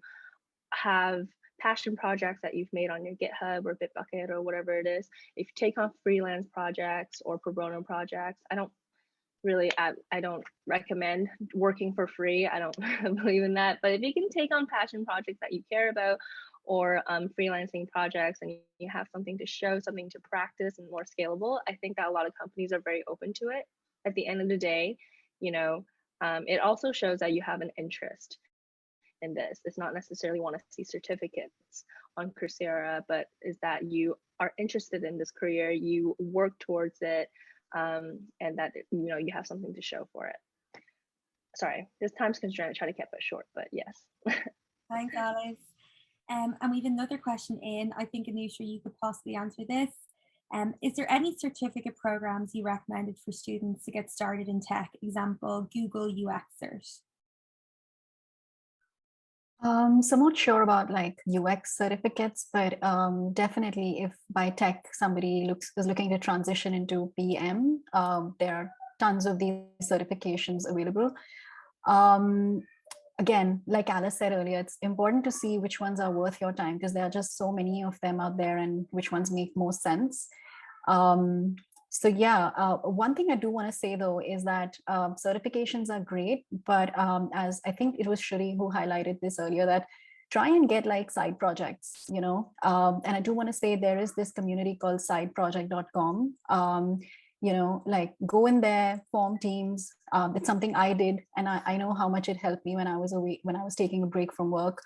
C: have passion projects that you've made on your GitHub or Bitbucket or whatever it is, if you take on freelance projects or pro bono projects, I don't recommend working for free. I don't believe in that. But if you can take on passion projects that you care about, or freelancing projects, and you have something to show, something to practice, and more scalable, I think that a lot of companies are very open to it. At the end of the day, it also shows that you have an interest in this. It's not necessarily want to see certificates on Coursera, but is that you are interested in this career, you work towards it, and that you have something to show for it. Sorry, this time's constraint. I try to keep it short, but yes.
A: Thanks, Alice. And we have another question in. I think, Anushree, you could possibly answer this. Is there any certificate programs you recommended for students to get started in tech? Example, Google UX Cert.
B: So I'm not sure about like UX certificates, but definitely if by tech somebody is looking to transition into PM, there are tons of these certifications available. Again, like Alice said earlier, it's important to see which ones are worth your time, because there are just so many of them out there, and which ones make more sense. So yeah, one thing I do want to say though is that certifications are great, but as I think it was Shruti who highlighted this earlier, that try and get like side projects, and I do want to say there is this community called sideproject.com. Like go in there, form teams. It's something I did, and I know how much it helped me when I was away, when I was taking a break from work,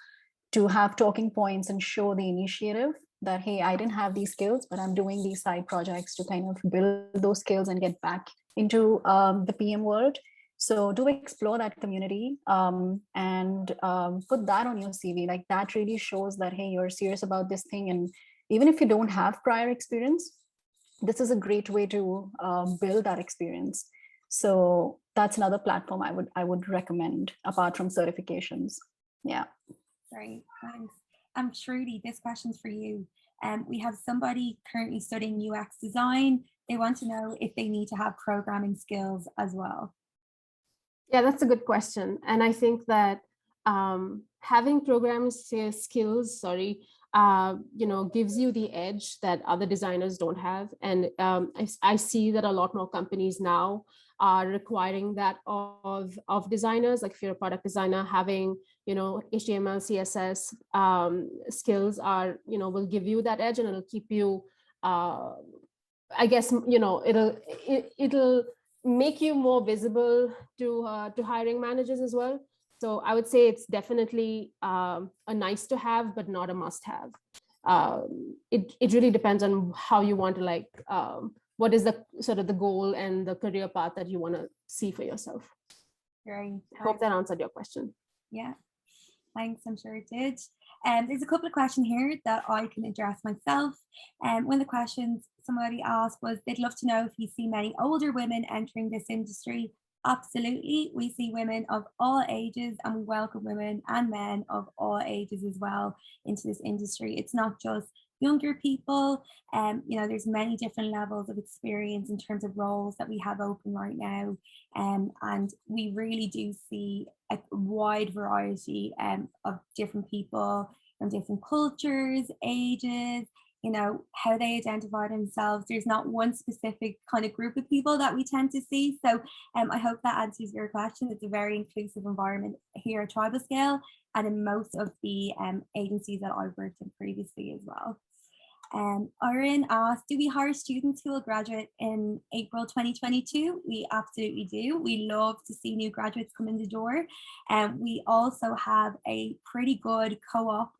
B: to have talking points and show the initiative that, hey, I didn't have these skills, but I'm doing these side projects to kind of build those skills and get back into the PM world. So do explore that community and put that on your CV. Like that really shows that, hey, you're serious about this thing, and even if you don't have prior experience, this is a great way to build that experience. So that's another platform I would recommend apart from certifications. Yeah.
A: Great, thanks. Shruti, this question's for you. We have somebody currently studying UX design. They want to know if they need to have programming skills as well.
E: Yeah, that's a good question. And I think that having programming skills, gives you the edge that other designers don't have. And I see that a lot more companies now are requiring that of designers. Like if you're a product designer, having, HTML, CSS skills are, will give you that edge, and it'll keep you, I guess, it'll make you more visible to hiring managers as well. So I would say it's definitely a nice to have, but not a must have. It really depends on how you want to what is the sort of the goal and the career path that you want to see for yourself.
A: Great.
E: I hope that answered your question.
A: Yeah, thanks. I'm sure it did. There's a couple of questions here that I can address myself. One of the questions somebody asked was they'd love to know if you see many older women entering this industry. Absolutely. We see women of all ages, and we welcome women and men of all ages as well into this industry. It's not just younger people. There's many different levels of experience in terms of roles that we have open right now. And we really do see a wide variety of different people from different cultures, ages, how they identify themselves. There's not one specific kind of group of people that we tend to see. So I hope that answers your question. It's a very inclusive environment here at TribalScale and in most of the agencies that I've worked in previously as well. Irene asked, do we hire students who will graduate in April 2022? We absolutely do. We love to see new graduates come in the door. We also have a pretty good co-op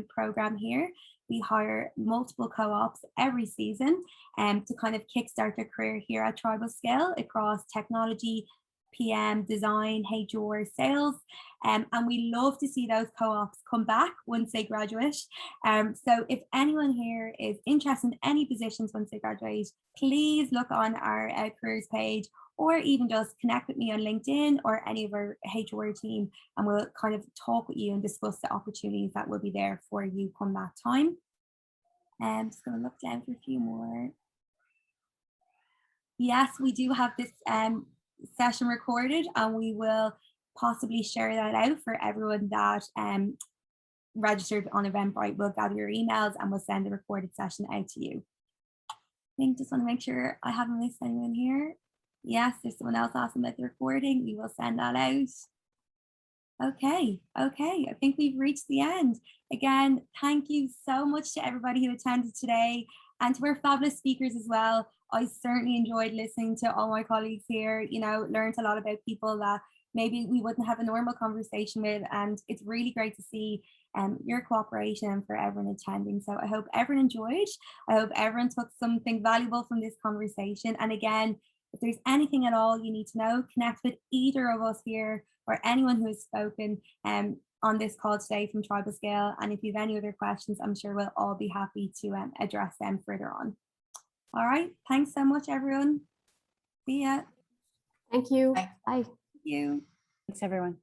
A: program here. We hire multiple co-ops every season to kind of kickstart their career here at TribalScale across technology, PM, design, HR, sales, and we love to see those co-ops come back once they graduate. So if anyone here is interested in any positions once they graduate, please look on our careers page, or even just connect with me on LinkedIn or any of our HR team, and we'll kind of talk with you and discuss the opportunities that will be there for you come that time. I'm just going to look down for a few more. Yes, we do have this session recorded, and we will possibly share that out for everyone that registered on Eventbrite. We'll gather your emails and we'll send the recorded session out to you. I think just want to make sure I haven't missed anyone here. Yes, there's someone else asking about the recording. We will send that out. Okay, I think we've reached the end. Again, thank you so much to everybody who attended today, and to our fabulous speakers as well. I certainly enjoyed listening to all my colleagues here, learned a lot about people that maybe we wouldn't have a normal conversation with, and it's really great to see your cooperation and for everyone attending. So I hope everyone enjoyed. I hope everyone took something valuable from this conversation. And again, if there's anything at all you need to know, connect with either of us here or anyone who has spoken on this call today from TribalScale. And if you have any other questions, I'm sure we'll all be happy to address them further on. All right. Thanks so much, everyone. See ya.
E: Thank you.
B: Bye.
E: Bye.
A: Thank you.
F: Thanks, everyone.